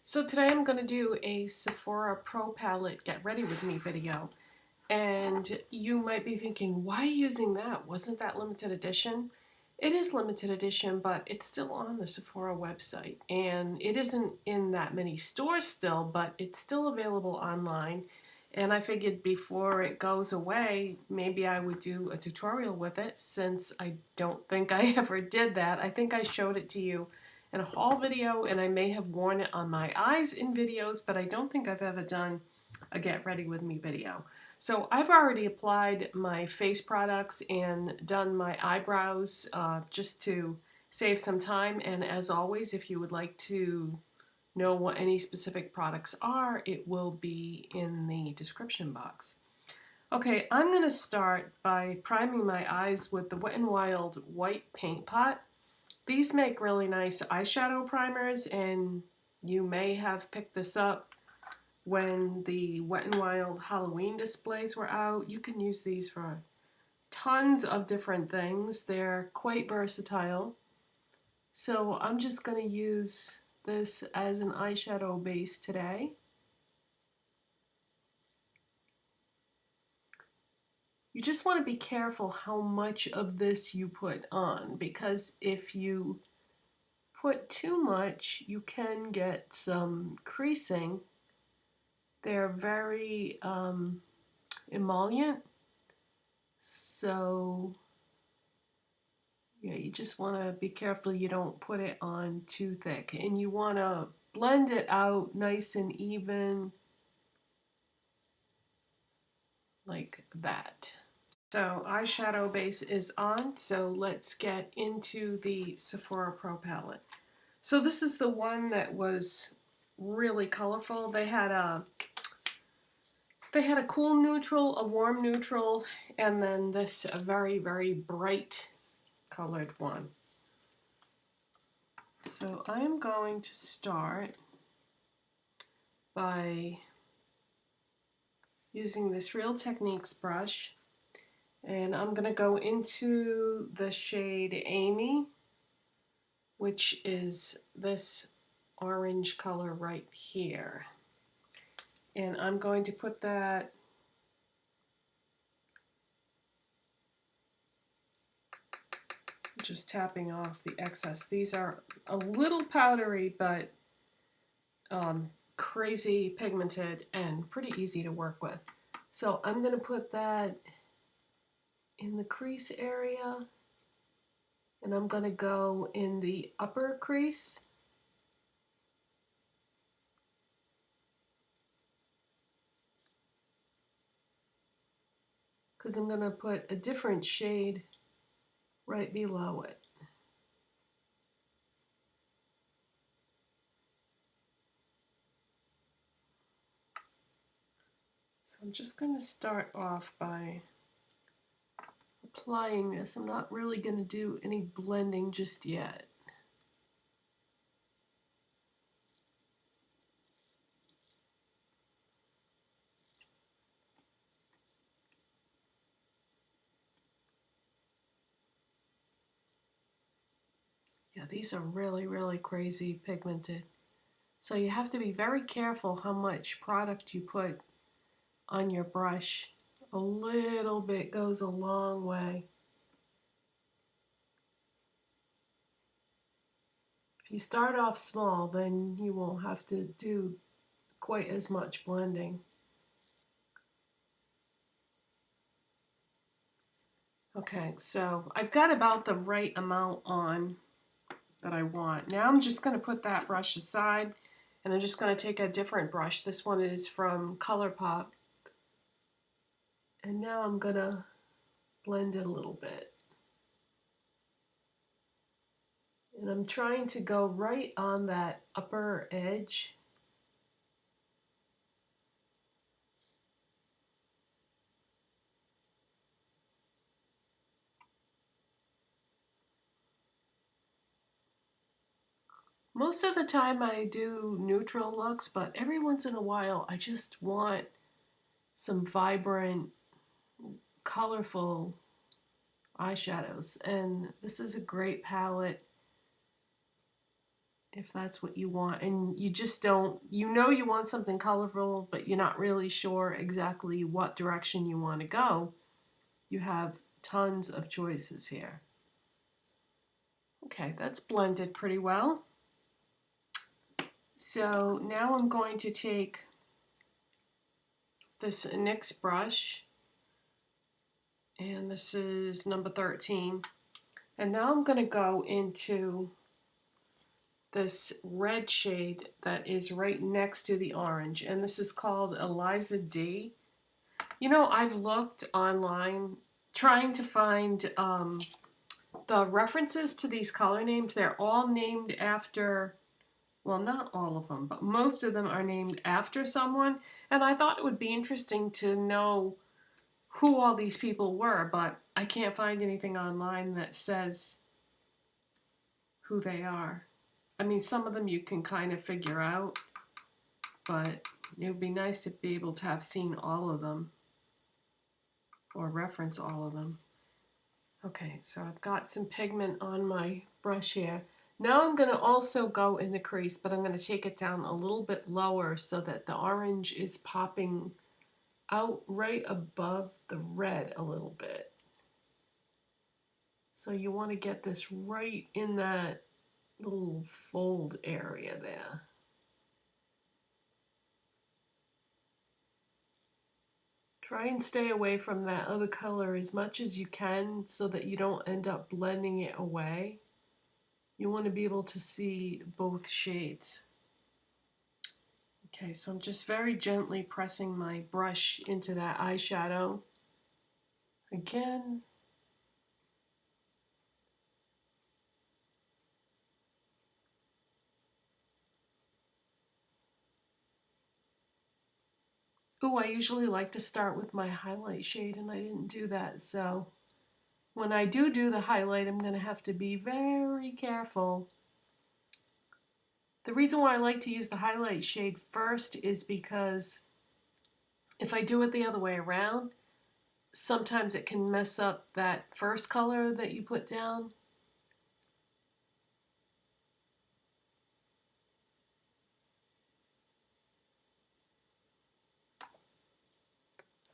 So today I'm going to do a Sephora Pro Palette Get Ready With Me video. And you might be thinking, why using that? Wasn't that limited edition? It is limited edition, but it's still on the Sephora website. And it isn't in that many stores still, but it's still available online. And I figured before it goes away, maybe I would do a tutorial with it, since I don't think I ever did that. I think I showed it to you in a haul video, and I may have worn it on my eyes in videos, but I don't think I've ever done a Get Ready With Me video. So I've already applied my face products and done my eyebrows just to save some time. And as always, if you would like to know what any specific products are, it will be in the description box. Okay, I'm going to start by priming my eyes with the Wet n Wild White Paint Pot. These make really nice eyeshadow primers, and you may have picked this up when the Wet n Wild Halloween displays were out. You can use these for tons of different things. They're quite versatile. So I'm just going to use this as an eyeshadow base today. You just want to be careful how much of this you put on, because if you put too much, you can get some creasing. They're very emollient, so yeah, you just want to be careful you don't put it on too thick, and you want to blend it out nice and even like that. So eyeshadow base is on, so let's get into the Sephora Pro palette. So this is the one that was really colorful. They had a cool neutral, a warm neutral, and then this a very, very bright colored one. So I'm going to start by using this Real Techniques brush, and I'm going to go into the shade Amy, which is this orange color right here. And I'm going to put that just tapping off the excess. These are a little powdery, but crazy pigmented and pretty easy to work with. So I'm going to put that in the crease area, and I'm going to go in the upper crease. Because I'm going to put a different shade right below it. So I'm just going to start off by applying this. I'm not really going to do any blending just yet. Yeah, these are really, really crazy pigmented. So you have to be very careful how much product you put on your brush. A little bit goes a long way. If you start off small, then you won't have to do quite as much blending. Okay, so I've got about the right amount on that I want. Now I'm just going to put that brush aside, and I'm just going to take a different brush. This one is from ColourPop. And now I'm going to blend it a little bit. And I'm trying to go right on that upper edge. Most of the time I do neutral looks, but every once in a while I just want some vibrant, colorful eyeshadows. And this is a great palette. if that's what you want, and you just don't, you know you want something colorful, but you're not really sure exactly what direction you want to go, you have tons of choices here. Okay, that's blended pretty well. So now I'm going to take this NYX brush, and this is number 13, and now I'm going to go into this red shade that is right next to the orange, and this is called Eliza D. You know, I've looked online trying to find the references to these color names. They're all named after, well, not all of them, but most of them are named after someone, and I thought it would be interesting to know who all these people were, but I can't find anything online that says who they are. I mean, some of them you can kind of figure out, but it would be nice to be able to have seen all of them or reference all of them. Okay, so I've got some pigment on my brush here. Now I'm going to also go in the crease, but I'm going to take it down a little bit lower so that the orange is popping out right above the red a little bit. So you want to get this right in that little fold area there. Try and stay away from that other color as much as you can so that you don't end up blending it away. You want to be able to see both shades. Okay, so I'm just very gently pressing my brush into that eyeshadow. Again. Ooh, I usually like to start with my highlight shade, and I didn't do that, so when I do the highlight, I'm going to have to be very careful. The reason why I like to use the highlight shade first is because if I do it the other way around, sometimes it can mess up that first color that you put down.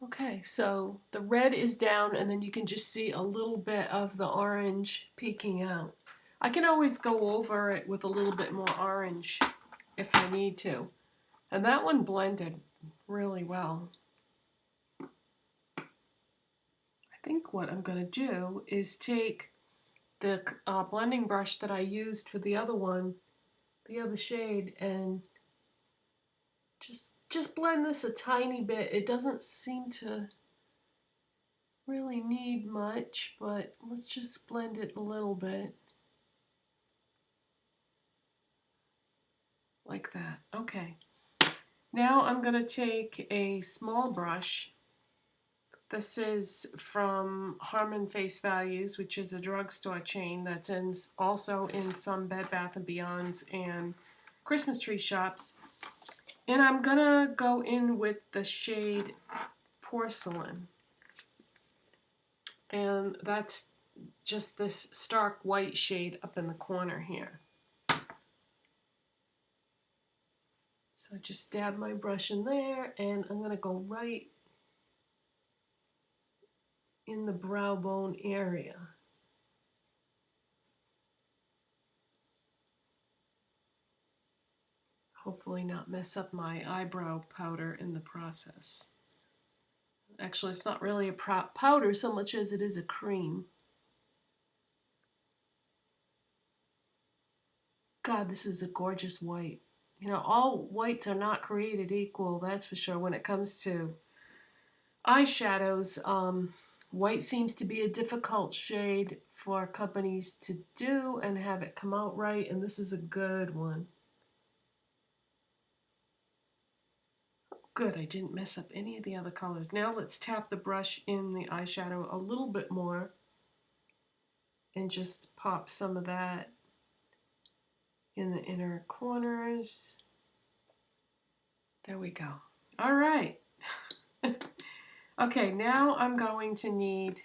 Okay, so the red is down, and then you can just see a little bit of the orange peeking out. I can always go over it with a little bit more orange if I need to. And that one blended really well. I think what I'm going to do is take the blending brush that I used for the other one, the other shade, and just blend this a tiny bit. It doesn't seem to really need much, but let's just blend it a little bit. Like that. Okay. Now I'm going to take a small brush. This is from Harmon Face Values, which is a drugstore chain that's also in some Bed Bath & Beyonds and Christmas tree shops. And I'm going to go in with the shade Porcelain. And that's just this stark white shade up in the corner here. So just dab my brush in there, and I'm going to go right in the brow bone area. Hopefully not mess up my eyebrow powder in the process. Actually, it's not really a powder so much as it is a cream. God, this is a gorgeous white. You know, all whites are not created equal, that's for sure, when it comes to eyeshadows. White seems to be a difficult shade for companies to do and have it come out right, and this is a good one. Good, I didn't mess up any of the other colors. Now let's tap the brush in the eyeshadow a little bit more and just pop some of that in the inner corners. There we go. All right. Okay, now I'm going to need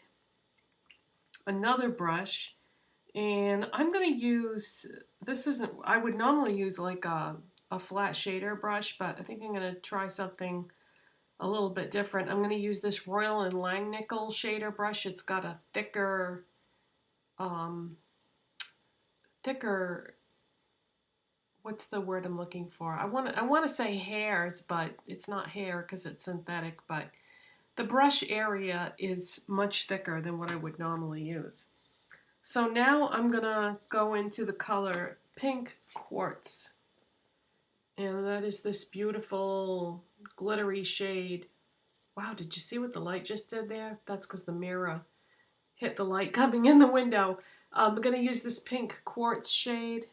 another brush. And I'm going to use, this isn't, I would normally use like a flat shader brush, but I think I'm going to try something a little bit different. I'm going to use this Royal and Langnickel shader brush. It's got a um, thicker, what's the word I'm looking for? I want to say hairs, but it's not hair because it's synthetic, but the brush area is much thicker than what I would normally use. So now I'm gonna go into the color Pink Quartz. And that is this beautiful glittery shade. Wow, did you see what the light just did there? That's because the mirror hit the light coming in the window. I'm gonna use this Pink Quartz shade.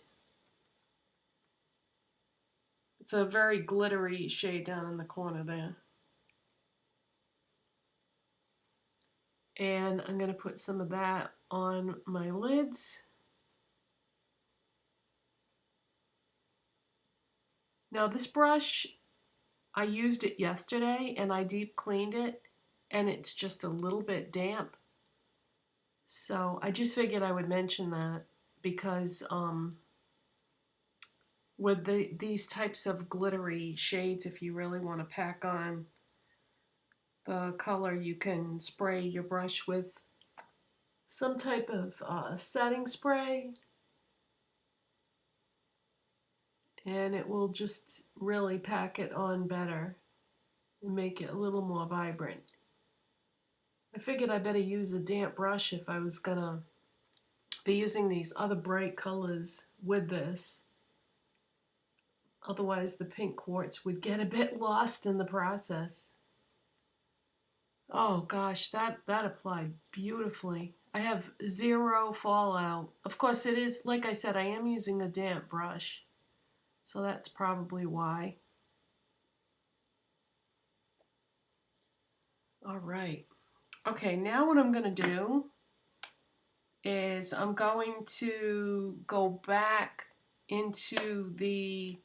It's a very glittery shade down in the corner there. And I'm gonna put some of that on my lids. Now this brush, I used it yesterday and I deep cleaned it and it's just a little bit damp. So I just figured I would mention that because with these types of glittery shades, if you really want to pack on the color, you can spray your brush with some type of setting spray and it will just really pack it on better and make it a little more vibrant. I figured I better use a damp brush if I was gonna be using these other bright colors with this. Otherwise the pink quartz would get a bit lost in the process. Oh gosh, that applied beautifully. I have zero fallout. Of course it is, like I said, I am using a damp brush. So that's probably why. All right. Okay, now what I'm going to do is I'm going to go back into the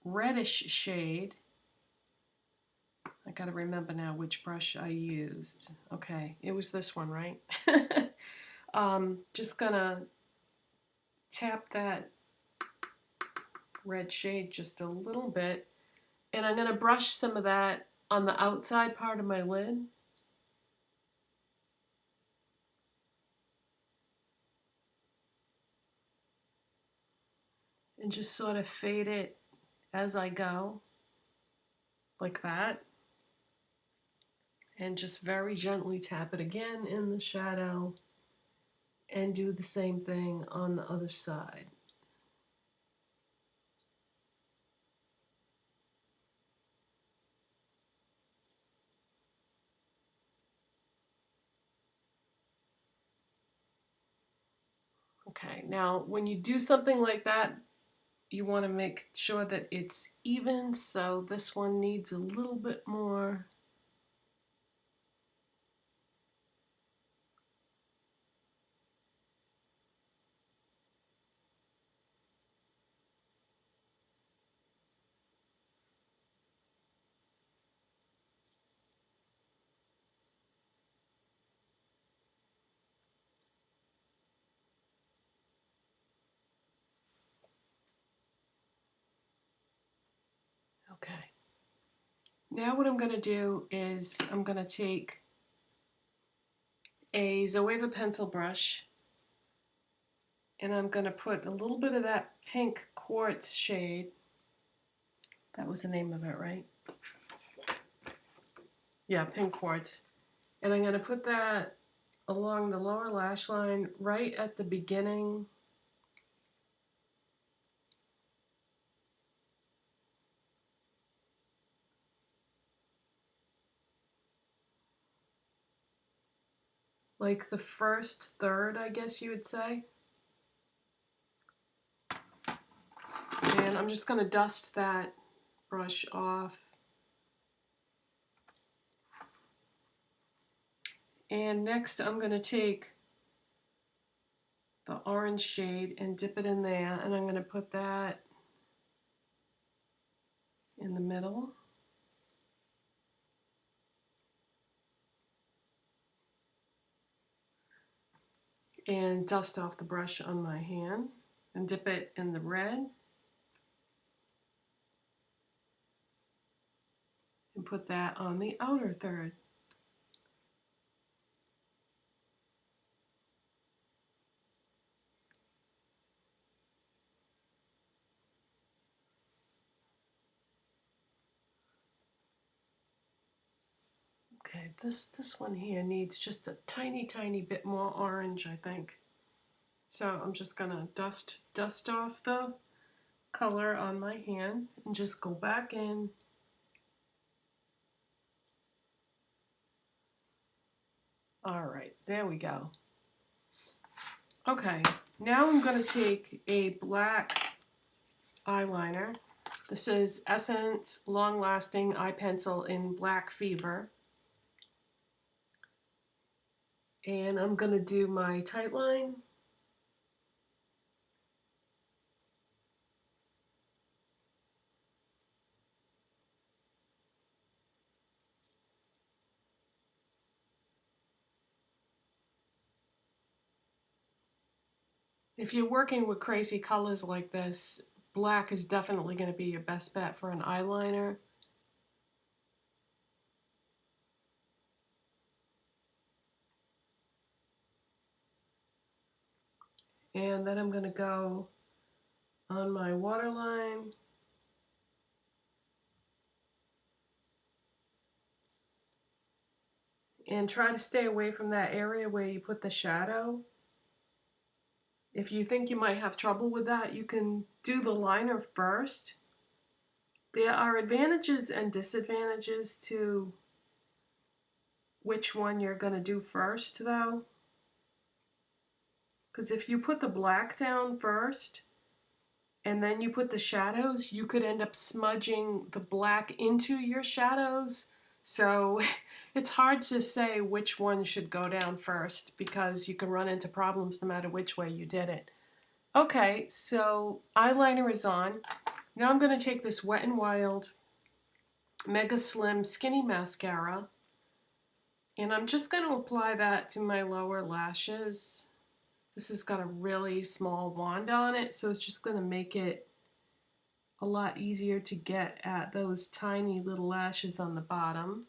reddish shade. I got to remember now which brush I used. Okay, it was this one, right? Just going to tap that red shade just a little bit. And I'm going to brush some of that on the outside part of my lid. And just sort of fade it as I go, like that. And just very gently tap it again in the shadow and do the same thing on the other side. Okay, now when you do something like that, you want to make sure that it's even, so this one needs a little bit more. Okay. Now what I'm going to do is I'm going to take a Zoeva pencil brush and I'm going to put a little bit of that pink quartz shade. That was the name of it, right? Yeah, pink quartz. And I'm going to put that along the lower lash line right at the beginning. Like the first third, I guess you would say. And I'm just going to dust that brush off. And next I'm going to take the orange shade and dip it in there, and I'm going to put that in the middle. and dust off the brush on my hand and dip it in the red and put that on the outer third. Okay, this one here needs just a tiny bit more orange, I think. So I'm just gonna dust off the color on my hand and just go back in. All right, there we go. Okay, now I'm gonna take a black eyeliner. This is Essence Long Lasting Eye Pencil in Black Fever. And I'm gonna do my tight line. If you're working with crazy colors like this, black is definitely going to be your best bet for an eyeliner. And then I'm going to go on my waterline. And try to stay away from that area where you put the shadow. If you think you might have trouble with that, you can do the liner first. There are advantages and disadvantages to which one you're going to do first, though. Because if you put the black down first, and then you put the shadows, you could end up smudging the black into your shadows. So it's hard to say which one should go down first because you can run into problems no matter which way you did it. Okay, so eyeliner is on. Now I'm going to take this Wet n Wild Mega Slim Skinny Mascara, and I'm just going to apply that to my lower lashes. This has got a really small wand on it, so it's just going to make it a lot easier to get at those tiny little lashes on the bottom.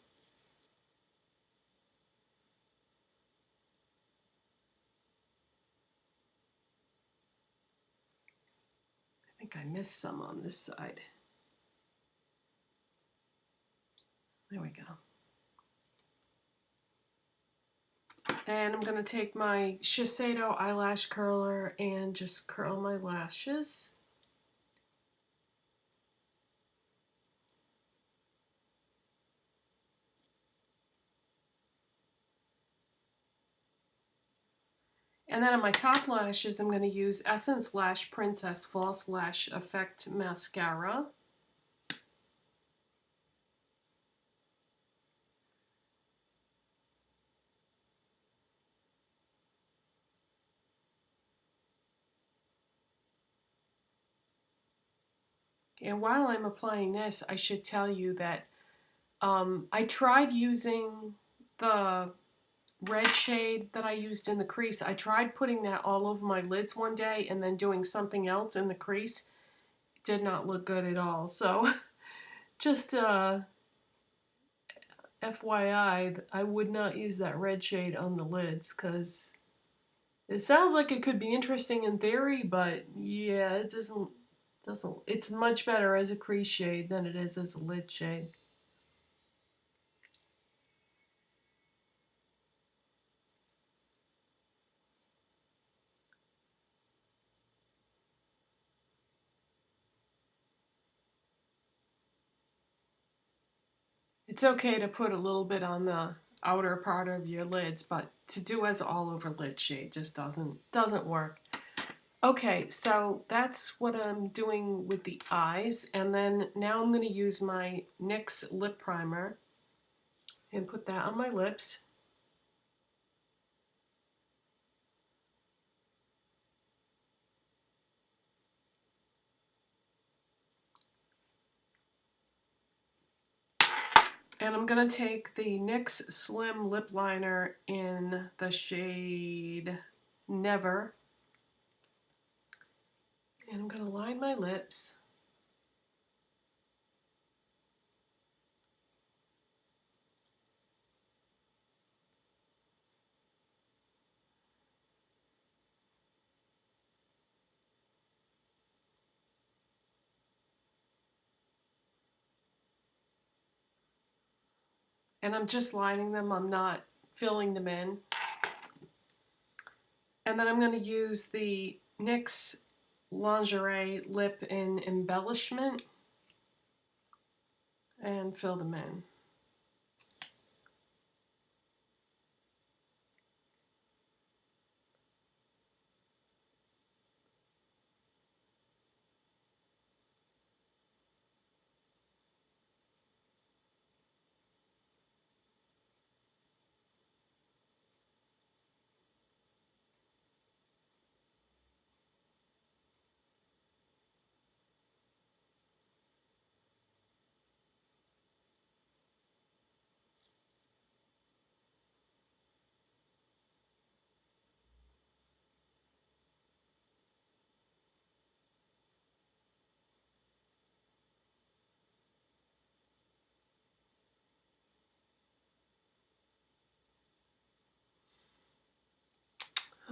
I think I missed some on this side. There we go. And I'm going to take my Shiseido eyelash curler and just curl my lashes. And then on my top lashes, I'm going to use Essence Lash Princess False Lash Effect Mascara. And while I'm applying this, I should tell you that I tried using the red shade that I used in the crease. I tried putting that all over my lids one day and then doing something else in the crease. It did not look good at all. So just FYI, I would not use that red shade on the lids because it sounds like it could be interesting in theory, but yeah, it doesn't, it's much better as a crease shade than it is as a lid shade. It's okay to put a little bit on the outer part of your lids, but to do as all over lid shade just doesn't work. Okay, so that's what I'm doing with the eyes, and then now I'm going to use my NYX Lip Primer and put that on my lips. And I'm going to take the NYX Slim Lip Liner in the shade Never. And I'm going to line my lips. And I'm just lining them, I'm not filling them in. And then I'm going to use the NYX Lingerie Lip in Embellishment and fill them in.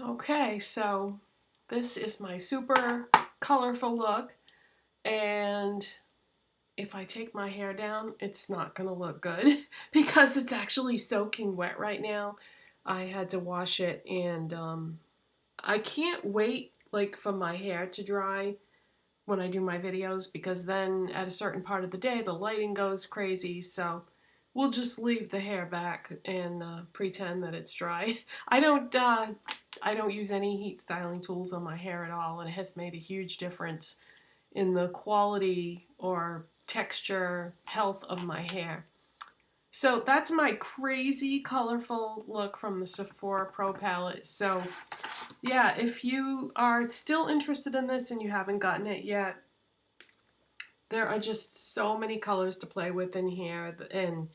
Okay, so this is my super colorful look, and if I take my hair down, it's not gonna look good because it's actually soaking wet right now. I had to wash it, and I can't wait like for my hair to dry when I do my videos, because then at a certain part of the day the lighting goes crazy, so we'll just leave the hair back and pretend that it's dry. I don't use any heat styling tools on my hair at all, and it has made a huge difference in the quality or texture, health of my hair. So that's my crazy colorful look from the Sephora Pro palette. So yeah, if you are still interested in this and you haven't gotten it yet, there are just so many colors to play with in here. And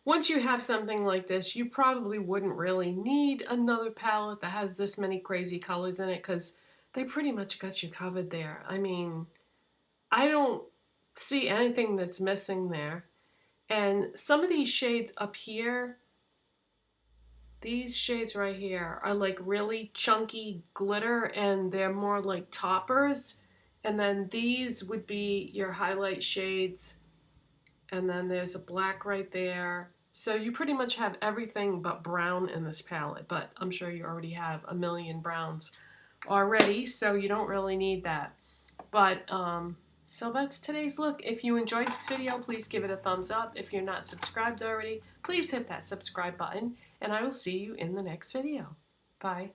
once you have something like this, you probably wouldn't really need another palette that has this many crazy colors in it, because they pretty much got you covered there. I mean, I don't see anything that's missing there. And some of these shades up here, these shades right here, are like really chunky glitter, and they're more like toppers. And then these would be your highlight shades. And then there's a black right there. So you pretty much have everything but brown in this palette, but I'm sure you already have a million browns already, so you don't really need that. But so that's today's look. If you enjoyed this video, please give it a thumbs up. If you're not subscribed already, please hit that subscribe button, and I will see you in the next video. Bye.